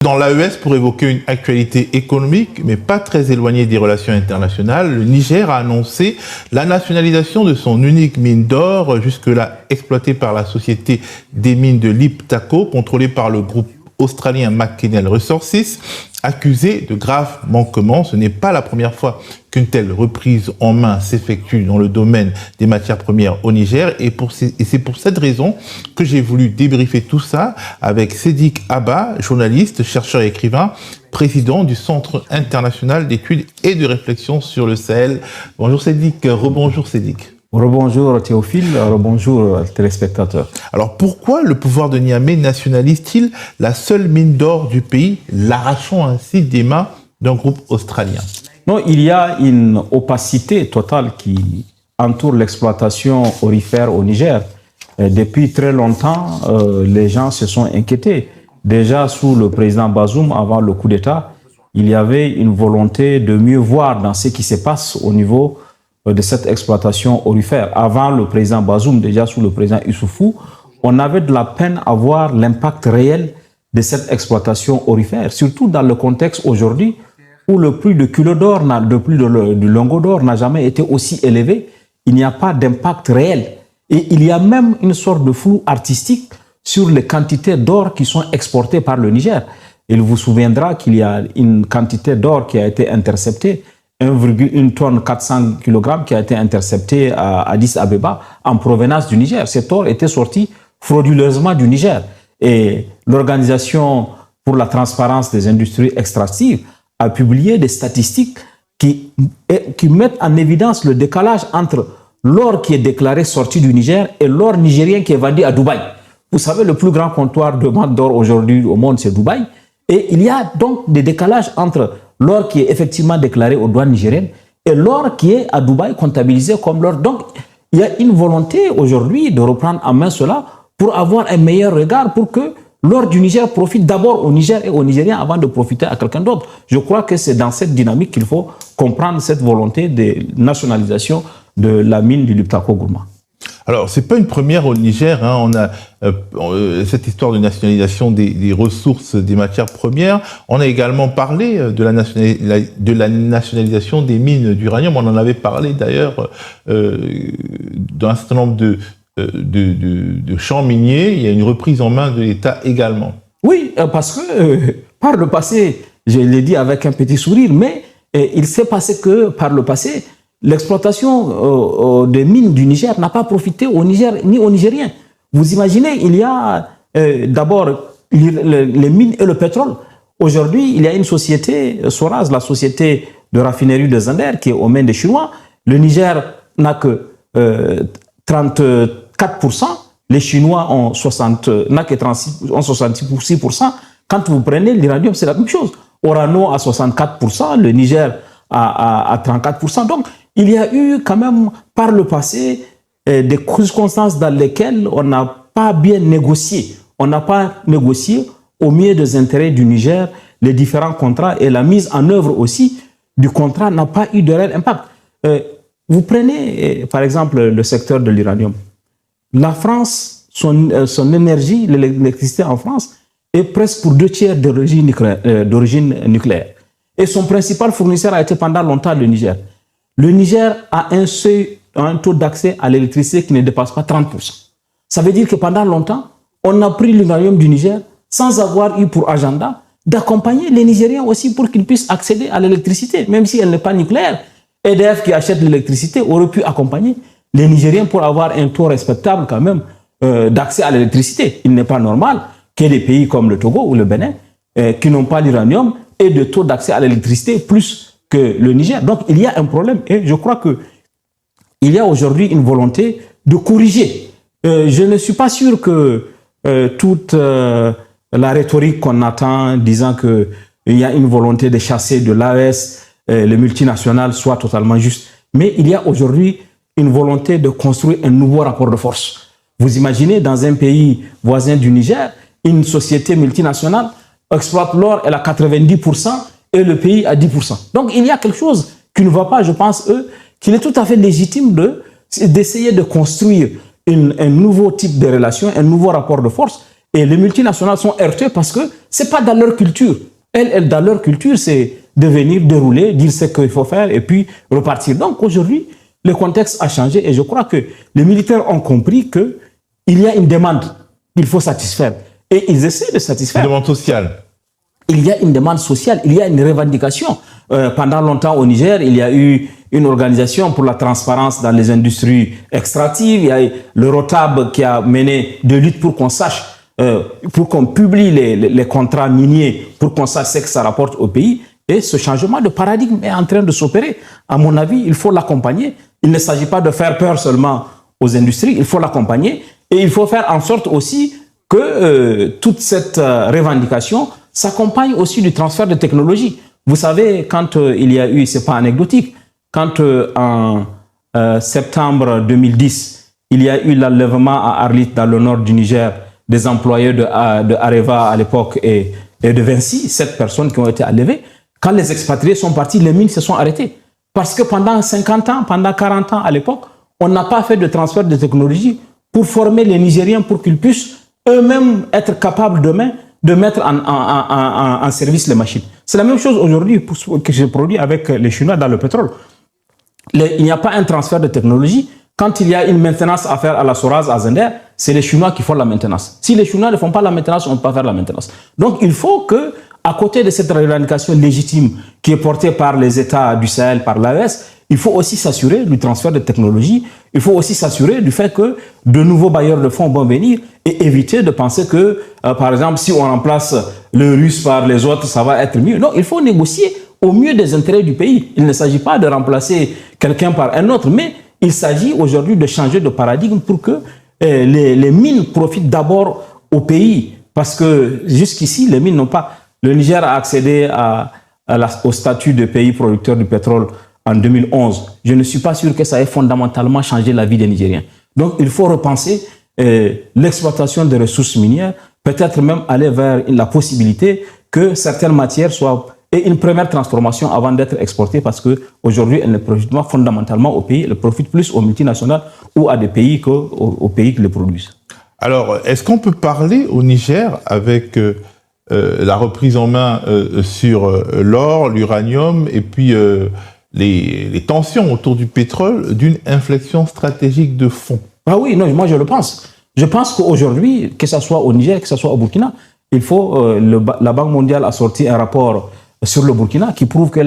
Dans l'AES, pour évoquer une actualité économique, mais pas très éloignée des relations internationales, le Niger a annoncé la nationalisation de son unique mine d'or, jusque-là exploitée par la société des mines de l'Iptako, contrôlée par le groupe australien McKinney Resources, accusé de graves manquements. Ce n'est pas la première fois qu'une telle reprise en main s'effectue dans le domaine des matières premières au Niger. Et c'est pour cette raison que j'ai voulu débriefer tout ça avec Sédik Abba, journaliste, chercheur et écrivain, président du Centre international d'études et de réflexion sur le Sahel. Bonjour Sédik, rebonjour Sédik. Rebonjour Théophile, rebonjour téléspectateurs. Alors pourquoi le pouvoir de Niamey nationalise-t-il la seule mine d'or du pays, l'arrachant ainsi des mains d'un groupe australien? Non, il y a une opacité totale qui entoure l'exploitation aurifère au Niger. Depuis très longtemps, les gens se sont inquiétés. Déjà sous le président Bazoum, avant le coup d'État, il y avait une volonté de mieux voir dans ce qui se passe au niveau de cette exploitation aurifère. Avant le président Bazoum, déjà sous le président Issoufou, on avait de la peine à voir l'impact réel de cette exploitation aurifère, surtout dans le contexte aujourd'hui où le prix de kilo d'or, du lingot d'or n'a jamais été aussi élevé. Il n'y a pas d'impact réel. Et il y a même une sorte de flou artistique sur les quantités d'or qui sont exportées par le Niger. Il vous souviendra qu'il y a une quantité d'or qui a été interceptée, 1,1 tonne 400 kg qui a été intercepté à Addis Abeba en provenance du Niger. Cet or était sorti frauduleusement du Niger. Et l'Organisation pour la transparence des industries extractives a publié des statistiques qui mettent en évidence le décalage entre l'or qui est déclaré sorti du Niger et l'or nigérien qui est vendu à Dubaï. Vous savez, le plus grand comptoir de vente d'or aujourd'hui au monde, c'est Dubaï. Et il y a donc des décalages entre l'or qui est effectivement déclaré aux douanes nigériennes et l'or qui est à Dubaï comptabilisé comme l'or. Donc, il y a une volonté aujourd'hui de reprendre en main cela pour avoir un meilleur regard, pour que l'or du Niger profite d'abord au Niger et aux Nigériens avant de profiter à quelqu'un d'autre. Je crois que c'est dans cette dynamique qu'il faut comprendre cette volonté de nationalisation de la mine du Liptako-Gourma. Alors, c'est pas une première au Niger, hein. On a cette histoire de nationalisation des ressources des matières premières. On a également parlé de la nationalisation des mines d'uranium. On en avait parlé d'ailleurs d'un certain nombre de champs miniers. Il y a une reprise en main de l'État également. Oui, parce que par le passé, je l'ai dit avec un petit sourire, mais il s'est passé que par le passé, l'exploitation des mines du Niger n'a pas profité au Niger ni aux Nigériens. Vous imaginez, il y a d'abord les mines et le pétrole. Aujourd'hui, il y a une société, Soraz, la société de raffinerie de Zander, qui est aux mains des Chinois. Le Niger n'a que 34%, les Chinois n'a que 66%. Quand vous prenez l'uranium, c'est la même chose. Orano à 64%, le Niger à 34%. Donc, il y a eu quand même par le passé des circonstances dans lesquelles on n'a pas bien négocié. On n'a pas négocié au mieux des intérêts du Niger les différents contrats, et la mise en œuvre aussi du contrat n'a pas eu de réel impact. Vous prenez par exemple le secteur de l'uranium. La France, son énergie, l'électricité en France est presque pour 2/3 d'origine nucléaire. Et son principal fournisseur a été pendant longtemps le Niger. Le Niger a un taux d'accès à l'électricité qui ne dépasse pas 30%. Ça veut dire que pendant longtemps, on a pris l'uranium du Niger sans avoir eu pour agenda d'accompagner les Nigériens aussi pour qu'ils puissent accéder à l'électricité, même si elle n'est pas nucléaire. EDF qui achète l'électricité aurait pu accompagner les Nigériens pour avoir un taux respectable quand même d'accès à l'électricité. Il n'est pas normal que des pays comme le Togo ou le Bénin qui n'ont pas l'uranium aient de taux d'accès à l'électricité plus que le Niger. Donc, il y a un problème et je crois qu'il y a aujourd'hui une volonté de corriger. Je ne suis pas sûr que toute la rhétorique qu'on entend disant qu'il y a une volonté de chasser de l'AES, les multinationales, soit totalement juste. Mais il y a aujourd'hui une volonté de construire un nouveau rapport de force. Vous imaginez, dans un pays voisin du Niger, une société multinationale exploite l'or, elle a 90%, et le pays à 10%. Donc, il y a quelque chose qui ne va pas, je pense, qu'il est tout à fait légitime d'essayer de construire un nouveau type de relation, un nouveau rapport de force Et les multinationales sont heurtées parce que ce n'est pas dans leur culture. Elles, dans leur culture, c'est de venir dérouler, dire ce qu'il faut faire et puis repartir. Donc aujourd'hui, le contexte a changé et je crois que les militaires ont compris qu'il y a une demande qu'il faut satisfaire. Et ils essaient de satisfaire. Une demande sociale. Il y a une demande sociale, il y a une revendication. Pendant longtemps au Niger, il y a eu une organisation pour la transparence dans les industries extractives. Il y a eu le ROTAB qui a mené des luttes pour qu'on sache, pour qu'on publie les contrats miniers, pour qu'on sache ce que ça rapporte au pays. Et ce changement de paradigme est en train de s'opérer. À mon avis, il faut l'accompagner. Il ne s'agit pas de faire peur seulement aux industries, il faut l'accompagner. Et il faut faire en sorte aussi que toute cette revendication s'accompagne aussi du transfert de technologie. Vous savez, quand il y a eu, c'est pas anecdotique, quand en septembre 2010, il y a eu l'enlèvement à Arlit, dans le nord du Niger, des employés de Areva à l'époque et de Vinci, 7 personnes qui ont été enlevées. Quand les expatriés sont partis, les mines se sont arrêtées. Parce que pendant 50 ans, pendant 40 ans à l'époque, on n'a pas fait de transfert de technologie pour former les Nigériens pour qu'ils puissent eux-mêmes être capables demain de mettre en service les machines. C'est la même chose aujourd'hui que se produit avec les Chinois dans le pétrole. Il n'y a pas un transfert de technologie. Quand il y a une maintenance à faire à la Soraz, à Zender, c'est les Chinois qui font la maintenance. Si les Chinois ne font pas la maintenance, on ne peut pas faire la maintenance. Donc il faut que, à côté de cette revendication légitime qui est portée par les États du Sahel, par l'AES, il faut aussi s'assurer du transfert de technologie. Il faut aussi s'assurer du fait que de nouveaux bailleurs de fonds vont venir et éviter de penser que, par exemple, si on remplace le russe par les autres, ça va être mieux. Non, il faut négocier au mieux des intérêts du pays. Il ne s'agit pas de remplacer quelqu'un par un autre, mais il s'agit aujourd'hui de changer de paradigme pour que les mines profitent d'abord au pays. Parce que jusqu'ici, les mines n'ont pas... Le Niger a accédé au statut de pays producteur du pétrole en 2011. Je ne suis pas sûr que ça ait fondamentalement changé la vie des Nigériens. Donc, il faut repenser l'exploitation des ressources minières, peut-être même aller vers la possibilité que certaines matières soient et une première transformation avant d'être exportées, parce qu'aujourd'hui, elles ne profitent pas fondamentalement au pays, elles profitent plus aux multinationales ou à des pays qu'aux pays qui les produisent. Alors, est-ce qu'on peut parler au Niger, avec la reprise en main sur l'or, l'uranium et puis les tensions autour du pétrole, d'une inflexion stratégique de fond? Ah oui, non, moi je le pense. Je pense qu'aujourd'hui, que ce soit au Niger, que ce soit au Burkina, il faut, la Banque mondiale a sorti un rapport sur le Burkina qui prouve que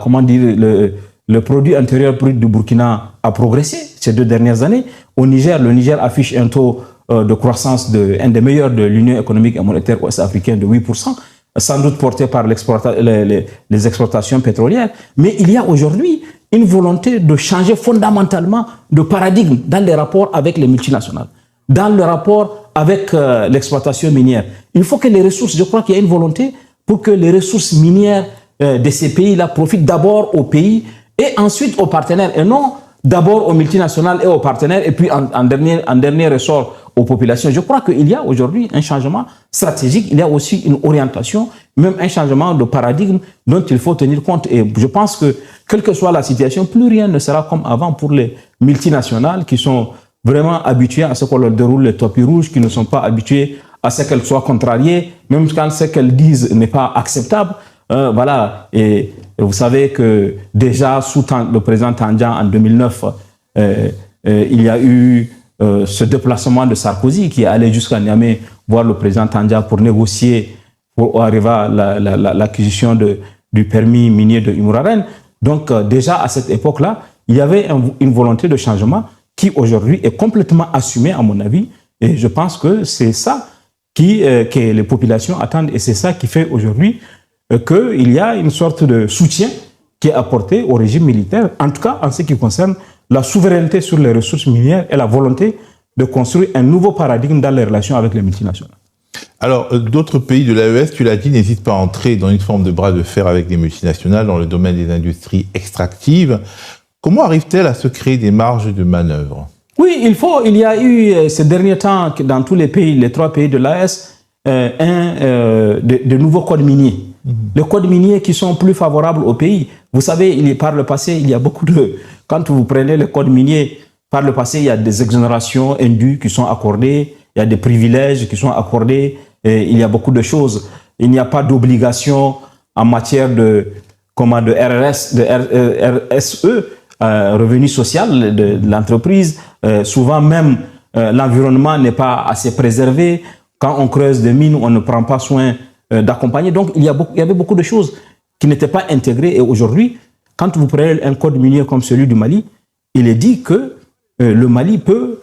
comment dire, le produit intérieur brut du Burkina a progressé ces 2 dernières années. Au Niger, le Niger affiche un taux de croissance un des meilleurs de l'Union économique et monétaire ouest-africaine de 8%, sans doute porté par les exportations pétrolières. Mais il y a aujourd'hui une volonté de changer fondamentalement de paradigme dans les rapports avec les multinationales, dans le rapport avec l'exploitation minière. Il faut que les ressources, je crois qu'il y a une volonté pour que les ressources minières de ces pays-là profitent d'abord au pays et ensuite aux partenaires, et non d'abord aux multinationales et aux partenaires, et puis en dernier ressort aux populations. Je crois qu'il y a aujourd'hui un changement stratégique, il y a aussi une orientation, même un changement de paradigme dont il faut tenir compte. Et je pense que, quelle que soit la situation, plus rien ne sera comme avant pour les multinationales qui sont vraiment habituées à ce qu'on leur déroule les tapis rouges, qui ne sont pas habituées à ce qu'elles soient contrariées, même quand ce qu'elles disent n'est pas acceptable. Voilà. Et vous savez que déjà sous le président Tandja en 2009, il y a eu ce déplacement de Sarkozy qui est allé jusqu'à Niamey voir le président Tandja pour négocier, pour arriver à l'acquisition du permis minier de Imuraren. Donc déjà à cette époque-là, il y avait une volonté de changement qui aujourd'hui est complètement assumée à mon avis. Et je pense que c'est ça que les populations attendent, et c'est ça qui fait aujourd'hui qu'il y a une sorte de soutien qui est apporté au régime militaire, en tout cas en ce qui concerne la souveraineté sur les ressources minières et la volonté de construire un nouveau paradigme dans les relations avec les multinationales. Alors, d'autres pays de l'AES, tu l'as dit, n'hésitent pas à entrer dans une forme de bras de fer avec les multinationales dans le domaine des industries extractives. Comment arrivent-elles à se créer des marges de manœuvre? Oui, il y a eu ces derniers temps, dans tous les pays, les 3 pays de l'AES, de nouveaux codes miniers. Les codes miniers qui sont plus favorables au pays. Vous savez, par le passé, il y a beaucoup de... Quand vous prenez les codes miniers, par le passé, il y a des exonérations indues qui sont accordées. il y a des privilèges qui sont accordés, et il y a beaucoup de choses. Il n'y a pas d'obligation en matière de RRS, de RSE, revenu social de l'entreprise. Souvent même, l'environnement n'est pas assez préservé. Quand on creuse des mines, on ne prend pas soin d'accompagner. Donc, il y avait beaucoup de choses qui n'étaient pas intégrées. Et aujourd'hui, quand vous prenez un code minier comme celui du Mali, il est dit que le Mali peut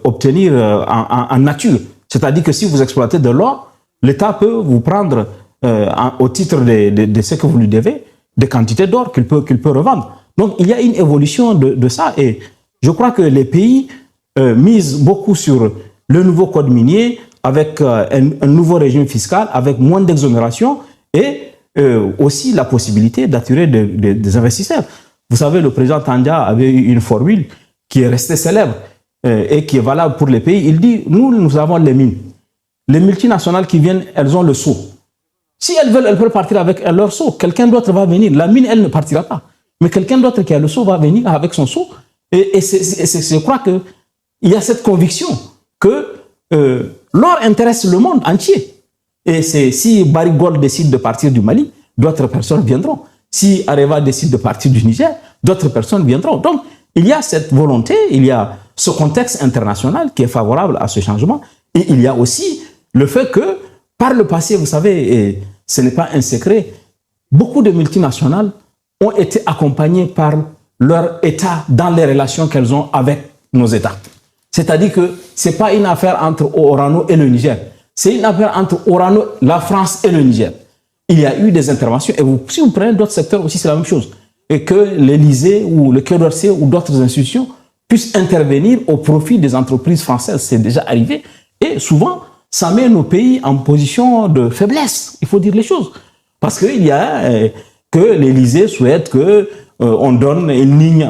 obtenir en nature. C'est-à-dire que si vous exploitez de l'or, l'État peut vous prendre au titre de ce que vous lui devez, des quantités d'or qu'il peut revendre. Donc, il y a une évolution de ça. Et je crois que les pays misent beaucoup sur le nouveau code minier, avec un nouveau régime fiscal, avec moins d'exonération et aussi la possibilité d'attirer des investisseurs. Vous savez, le président Tandja avait eu une formule qui est restée célèbre et qui est valable pour les pays. Il dit, nous avons les mines. Les multinationales qui viennent, elles ont le sceau. Si elles veulent, elles peuvent partir avec leur sceau. Quelqu'un d'autre va venir. La mine, elle ne partira pas. Mais quelqu'un d'autre qui a le sceau va venir avec son sceau. Et je crois qu'il y a cette conviction que l'or intéresse le monde entier. Et si Barrick Gold décide de partir du Mali, d'autres personnes viendront. Si Areva décide de partir du Niger, d'autres personnes viendront. Donc, il y a cette volonté, il y a ce contexte international qui est favorable à ce changement. Et il y a aussi le fait que, par le passé, vous savez, et ce n'est pas un secret, beaucoup de multinationales ont été accompagnées par leur État dans les relations qu'elles ont avec nos États. C'est-à-dire que ce n'est pas une affaire entre Orano et le Niger. C'est une affaire entre Orano, la France et le Niger. Il y a eu des interventions. Et si vous prenez d'autres secteurs aussi, c'est la même chose. Et que l'Élysée ou le Quai d'Orsay ou d'autres institutions puissent intervenir au profit des entreprises françaises. C'est déjà arrivé. Et souvent, ça met nos pays en position de faiblesse. Il faut dire les choses. Parce qu'il y a que l'Élysée souhaite qu'on donne une ligne,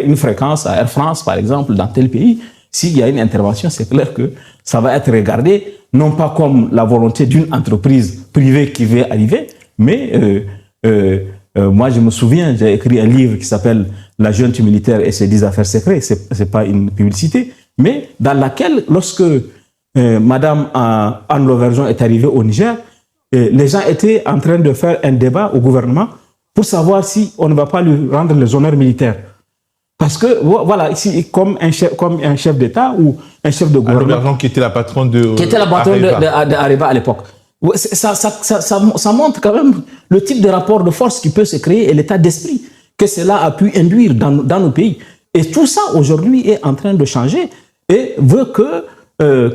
une fréquence à Air France, par exemple, dans tel pays. S'il y a une intervention, c'est clair que ça va être regardé, non pas comme la volonté d'une entreprise privée qui veut arriver, mais moi je me souviens, j'ai écrit un livre qui s'appelle « La junte militaire et ses 10 affaires secrètes », c'est pas une publicité, mais dans laquelle, lorsque Madame Anne Lauvergeon est arrivée au Niger, les gens étaient en train de faire un débat au gouvernement pour savoir si on ne va pas lui rendre les honneurs militaires. Parce que, voilà, ici, comme un chef d'État ou un chef de gouvernement. Anne qui était la patronne de. Qui était la patronne d'Areva à l'époque. Ça montre quand même le type de rapport de force qui peut se créer et l'état d'esprit que cela a pu induire dans nos pays. Et tout ça, aujourd'hui, est en train de changer et veut que,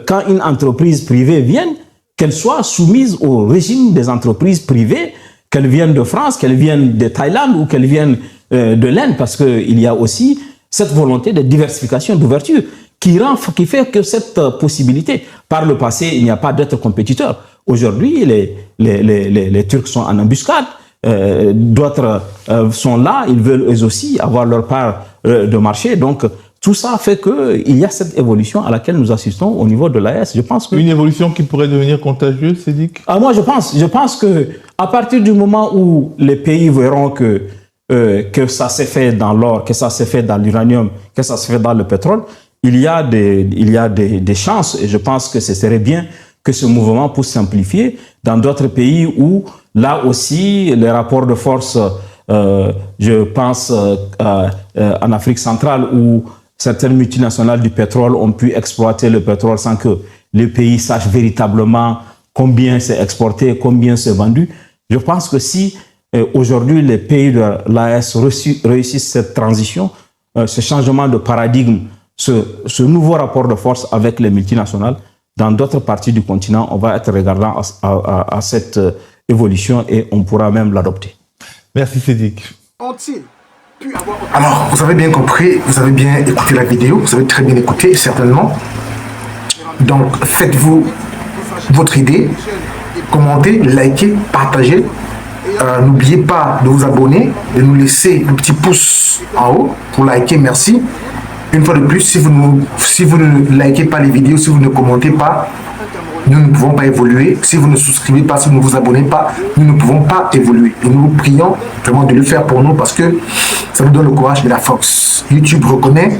quand une entreprise privée vienne, qu'elle soit soumise au régime des entreprises privées, qu'elles viennent de France, qu'elles viennent de Thaïlande ou qu'elles viennent de l'Inde, parce qu'il y a aussi cette volonté de diversification, d'ouverture, qui fait que cette possibilité, par le passé, il n'y a pas d'être compétiteur. Aujourd'hui, les Turcs sont en embuscade, d'autres sont là, ils veulent eux aussi avoir leur part de marché. Donc, tout ça fait qu'il y a cette évolution à laquelle nous assistons au niveau de l'AES. Je pense que une évolution qui pourrait devenir contagieuse, Sédic ? Moi, je pense que à partir du moment où les pays verront que ça s'est fait dans l'or, que ça s'est fait dans l'uranium, que ça s'est fait dans le pétrole, il y a des chances, et je pense que ce serait bien que ce mouvement puisse s'amplifier dans d'autres pays où, là aussi, les rapports de force, je pense en Afrique centrale, où certaines multinationales du pétrole ont pu exploiter le pétrole sans que les pays sachent véritablement combien c'est exporté, combien c'est vendu. Je pense que si aujourd'hui les pays de l'AES réussissent cette transition, ce changement de paradigme, ce nouveau rapport de force avec les multinationales, dans d'autres parties du continent, on va être regardant à cette évolution et on pourra même l'adopter. Merci Sédic. Alors, vous avez bien compris, vous avez bien écouté la vidéo, vous avez très bien écouté, certainement. Donc, faites-vous votre idée, commentez, likez, partagez. N'oubliez pas de vous abonner, de nous laisser un petit pouce en haut pour liker, merci. Une fois de plus, si vous ne likez pas les vidéos, si vous ne commentez pas, nous ne pouvons pas évoluer. Si vous ne souscrivez pas, si vous ne vous abonnez pas, nous ne pouvons pas évoluer. Et nous vous prions vraiment de le faire pour nous parce que ça nous donne le courage et la force. YouTube reconnaît,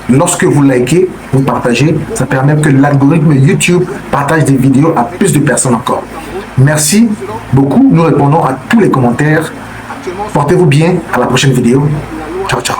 lorsque vous likez, vous partagez. Ça permet que l'algorithme YouTube partage des vidéos à plus de personnes encore. Merci beaucoup. Nous répondons à tous les commentaires. Portez-vous bien. À la prochaine vidéo. Ciao, ciao.